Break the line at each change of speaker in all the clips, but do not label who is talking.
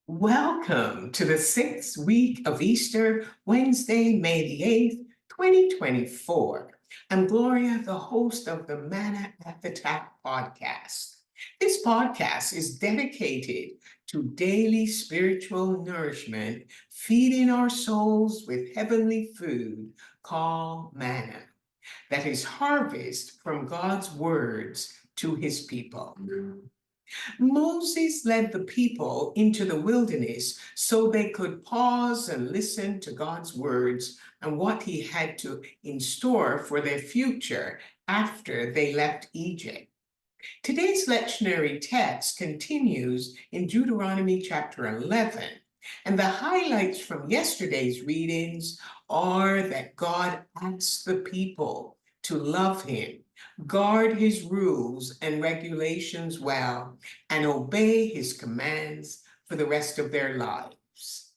Welcome to the sixth week of Easter, Wednesday, May the 8th, 2024. I'm Gloria, the host of the Manna at the Tap podcast. This podcast is dedicated to daily spiritual nourishment, feeding our souls with heavenly food called manna, that is harvest from God's words to his people. Moses led the people into the wilderness so they could pause and listen to God's words and what he had to in store for their future after they left Egypt. Today's lectionary text continues in Deuteronomy chapter 11, and the highlights from yesterday's readings are that God asks the people to love him, guard his rules and regulations well, and obey his commands for the rest of their lives.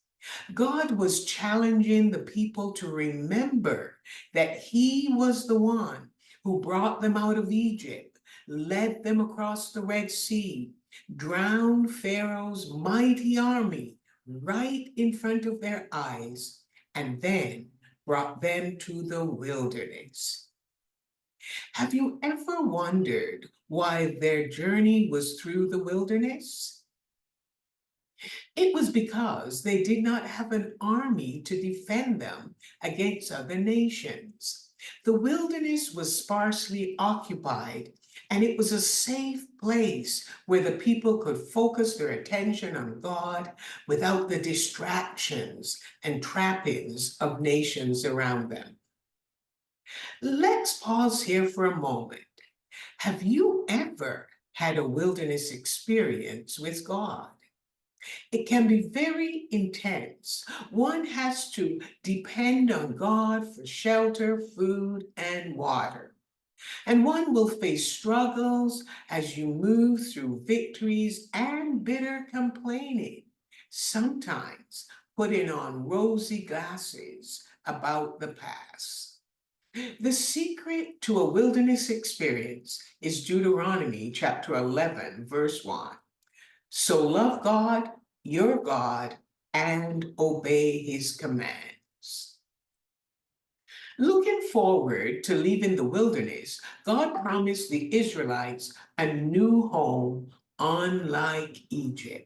God was challenging the people to remember that he was the one who brought them out of Egypt, led them across the Red Sea, drowned Pharaoh's mighty army right in front of their eyes, and then brought them to the wilderness. Have you ever wondered why their journey was through the wilderness? It was because they did not have an army to defend them against other nations. The wilderness was sparsely occupied, and it was a safe place where the people could focus their attention on God without the distractions and trappings of nations around them. Let's pause here for a moment. Have you ever had a wilderness experience with God? It can be very intense. One has to depend on God for shelter, food, and water. And one will face struggles as you move through victories and bitter complaining, sometimes putting on rosy glasses about the past. The secret to a wilderness experience is Deuteronomy chapter 11, verse 1. So love God, your God, and obey his commands. Looking forward to leaving the wilderness, God promised the Israelites a new home unlike Egypt.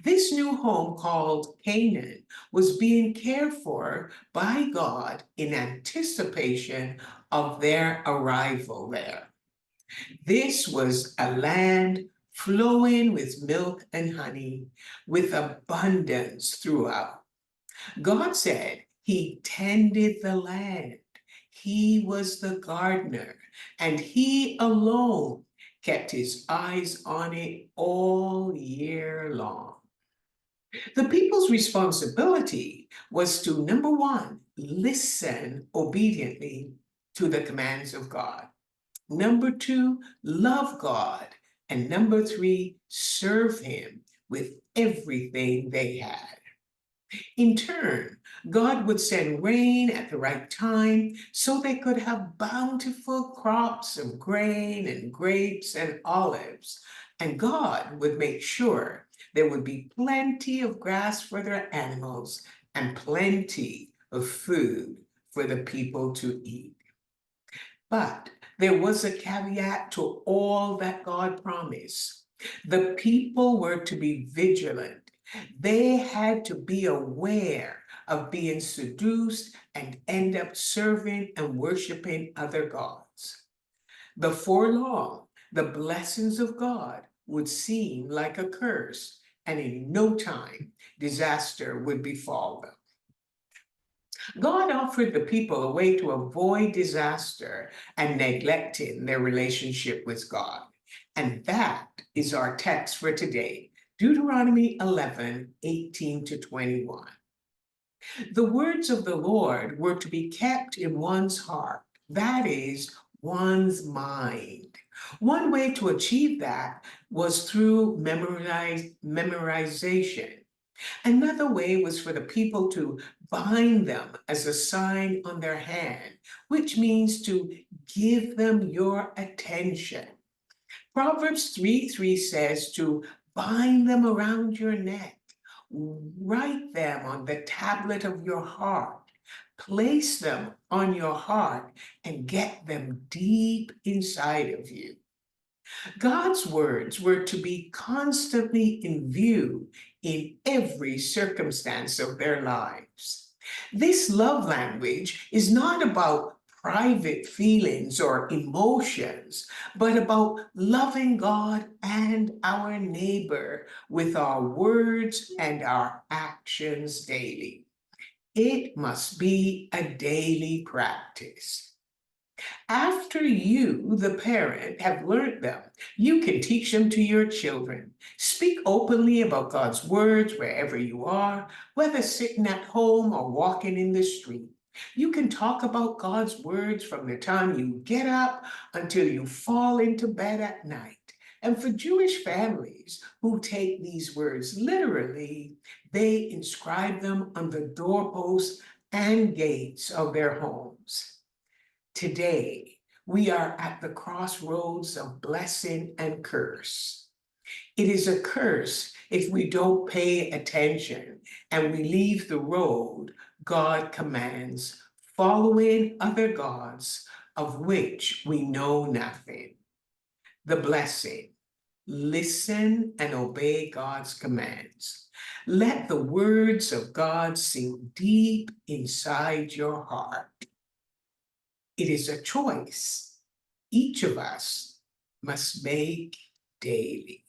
This new home, called Canaan, was being cared for by God in anticipation of their arrival there. This was a land flowing with milk and honey, with abundance throughout. God said he tended the land. He was the gardener, and he alone kept his eyes on it all year long. The people's responsibility was to, number one, listen obediently to the commands of God. Number two, love God. And number three, serve him with everything they had. In turn, God would send rain at the right time so they could have bountiful crops of grain and grapes and olives. And God would make sure there would be plenty of grass for their animals and plenty of food for the people to eat. But there was a caveat to all that God promised. The people were to be vigilant. They had to be aware of being seduced and end up serving and worshiping other gods. Before long, the blessings of God would seem like a curse, and in no time, disaster would befall them. God offered the people a way to avoid disaster and neglecting their relationship with God. And that is our text for today, Deuteronomy 11, 18 to 21. The words of the Lord were to be kept in one's heart, that is, one's mind. One way to achieve that was through memorization. Another way was for the people to bind them as a sign on their hand, which means to give them your attention. Proverbs 3:3 says to bind them around your neck. Write them on the tablet of your heart. Place them on your heart and get them deep inside of you. God's words were to be constantly in view in every circumstance of their lives. This love language is not about private feelings or emotions, but about loving God and our neighbor with our words and our actions daily. It must be a daily practice. After you, the parent, have learned them, you can teach them to your children. Speak openly about God's words wherever you are, whether sitting at home or walking in the street. You can talk about God's words from the time you get up until you fall into bed at night. And for Jewish families who take these words literally, they inscribe them on the doorposts and gates of their homes. Today, we are at the crossroads of blessing and curse. It is a curse if we don't pay attention and we leave the road God commands, following other gods of which we know nothing. The blessing: listen and obey God's commands. Let the words of God sink deep inside your heart. It is a choice each of us must make daily.